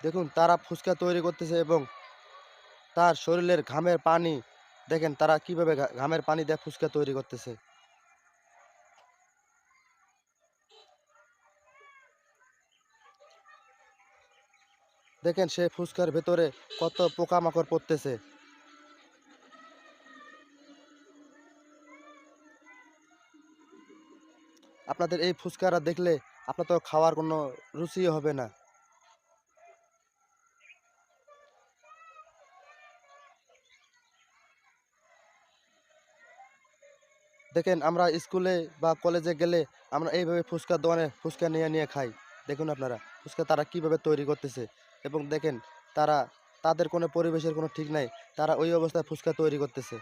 দেখুন তারা ফুচকা তৈরি করতেছে এবং তার শরীরের ঘামের পানি দেখেন তারা কিভাবে ঘামের পানি দিয়ে ফুচকা তৈরি করতেছে। দেখেন সে ফুচকার ভেতরে কত পোকামাকড় পড়তেছে। আপনাদের এই ফুচকারা দেখলে আপনার তো খাওয়ার কোনো রুচিই হবে না। দেখেন আমরা স্কুলে বা কলেজে গেলে আমরা এইভাবে ফুচকার দোকানে ফুচকা নিয়ে খাই। দেখুন আপনারা ফুচকা তারা কিভাবে তৈরি করতেছে এবং দেখেন তারা তাদের কোনো পরিবেশের কোনো ঠিক নাই। তারা ওই অবস্থায় ফুচকা তৈরি করতেছে।